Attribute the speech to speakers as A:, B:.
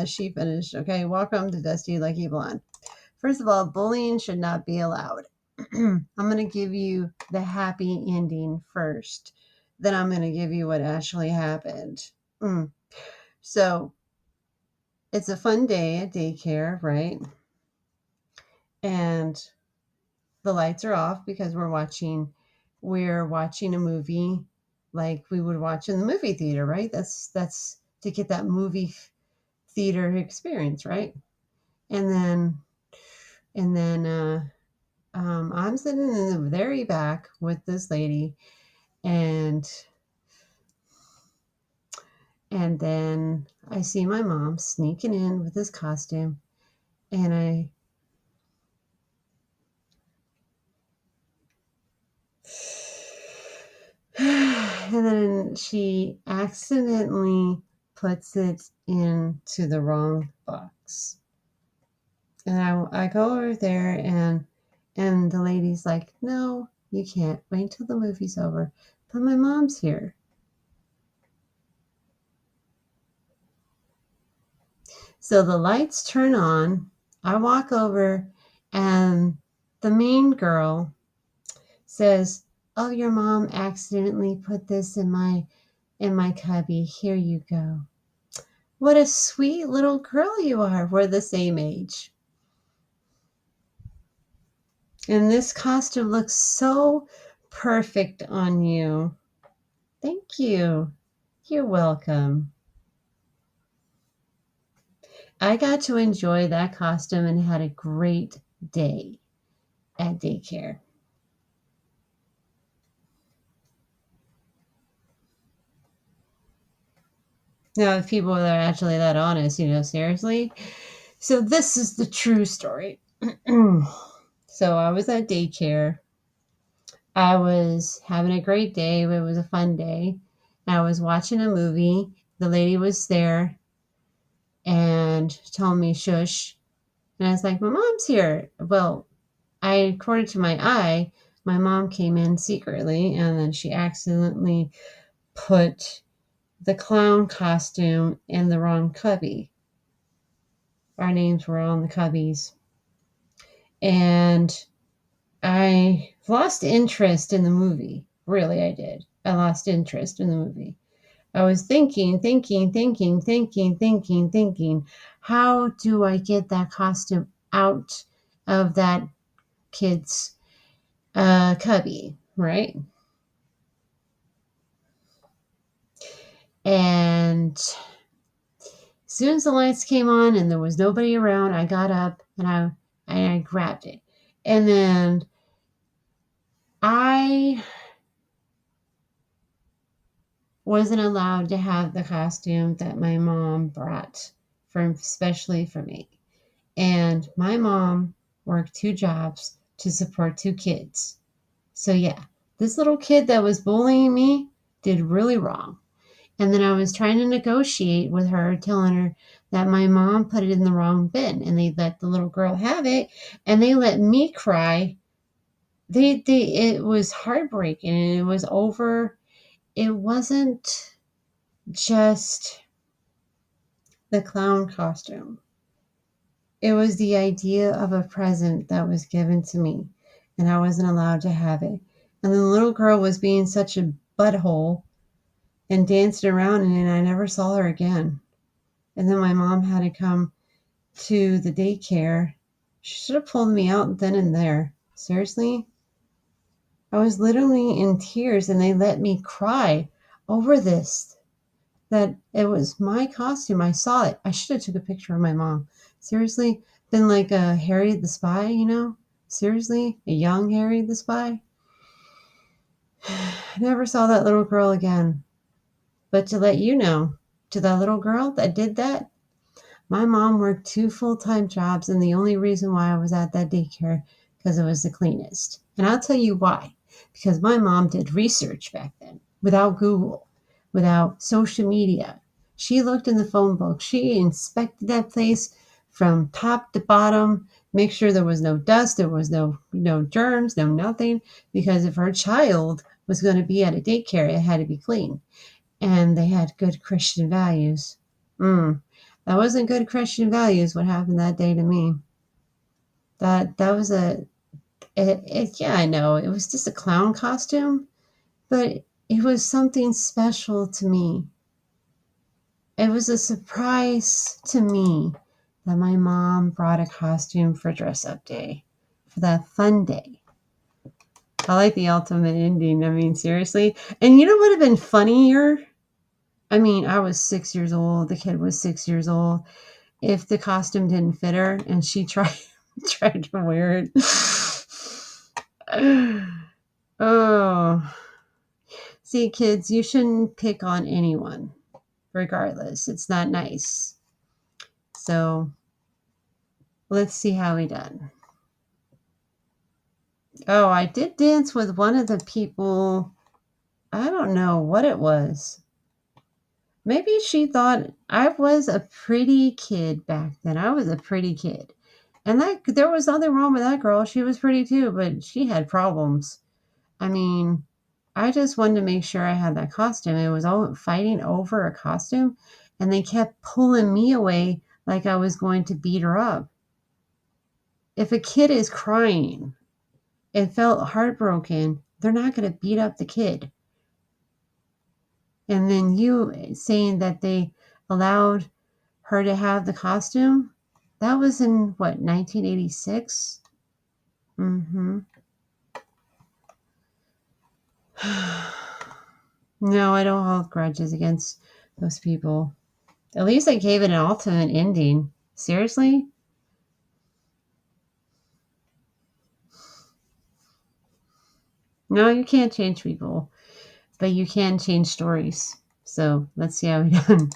A: Yes, she finished. Okay, welcome to Dusty Lucky Blonde. First of all, bullying should not be allowed. I'm going to give you the happy ending first. Then I'm going to give you what actually happened. So it's a fun day at daycare, right? And the lights are off because we're watching a movie like we would watch in the movie theater, right? That's to get that movie theater experience, right? And then I'm sitting in the very back with this lady, and then I see my mom sneaking in with this costume, and and then she accidentally puts it into the wrong box. And I go over there, and the lady's like, "No, you can't. Wait till the movie's over." But my mom's here. So the lights turn on. I walk over, and the mean girl says, "Oh, your mom accidentally put this in my cubby. Here you go." What a sweet little girl you are. We're the same age. And this costume looks so perfect on you. Thank you. You're welcome. I got to enjoy that costume and had a great day at daycare. Now, if people are actually that honest, seriously. So, this is the true story. So, I was at daycare. I was having a great day. It was a fun day. I was watching a movie. The lady was there and told me, "Shush." And I was like, "My mom's here." Well, according to my eye, my mom came in secretly, and then she accidentally put the clown costume in the wrong cubby. Our names were on the cubbies. And I lost interest in the movie. Really, I did. I lost interest in the movie. I was thinking, how do I get that costume out of that kid's cubby, right? And as soon as the lights came on and there was nobody around, I got up and I grabbed it. And then I wasn't allowed to have the costume that my mom brought especially for me. And my mom worked 2 jobs to support 2 kids. So yeah, this little kid that was bullying me did really wrong. And then I was trying to negotiate with her, telling her that my mom put it in the wrong bin, and they let the little girl have it, and they let me cry. It was heartbreaking, and it was over. It wasn't just the clown costume. It was the idea of a present that was given to me, and I wasn't allowed to have it. And the little girl was being such a butthole and danced around in it, and I never saw her again. And then my mom had to come to the daycare. She should have pulled me out then and there. Seriously? I was literally in tears, and they let me cry over this. That it was my costume. I saw it. I should have took a picture of my mom. Seriously? Been like a Harry the Spy. Seriously? A young Harry the Spy? I never saw that little girl again. But to let you know, to that little girl that did that, my mom worked 2 full-time jobs, and the only reason why I was at that daycare because it was the cleanest. And I'll tell you why. Because my mom did research back then without Google, without social media. She looked in the phone book. She inspected that place from top to bottom, make sure there was no dust, there was no germs, no nothing. Because if her child was going to be at a daycare, it had to be clean. And they had good Christian values. That wasn't good Christian values, what happened that day to me. That was yeah, I know. It was just a clown costume, but it was something special to me. It was a surprise to me that my mom brought a costume for dress up day, for that fun day. I like the ultimate ending. I mean, seriously. And you know what would have been funnier? I mean, I was 6 years old. The kid was 6 years old. If the costume didn't fit her and she tried to wear it. Oh. See, kids, you shouldn't pick on anyone, regardless. It's not nice. So let's see how we done. Oh, I did dance with one of the people. I don't know what it was. Maybe she thought I was a pretty kid back then. I was a pretty kid. And that there was nothing wrong with that girl. She was pretty too, but she had problems. I mean, I just wanted to make sure I had that costume. It was all fighting over a costume, and they kept pulling me away like I was going to beat her up. If a kid is crying and felt heartbroken, they're not going to beat up the kid. And then you saying that they allowed her to have the costume, that was in what, 1986? Mm-hmm. No, I don't hold grudges against those people. At least I gave it an ultimate ending. Seriously? No, you can't change people, but you can change stories. So let's see how we done.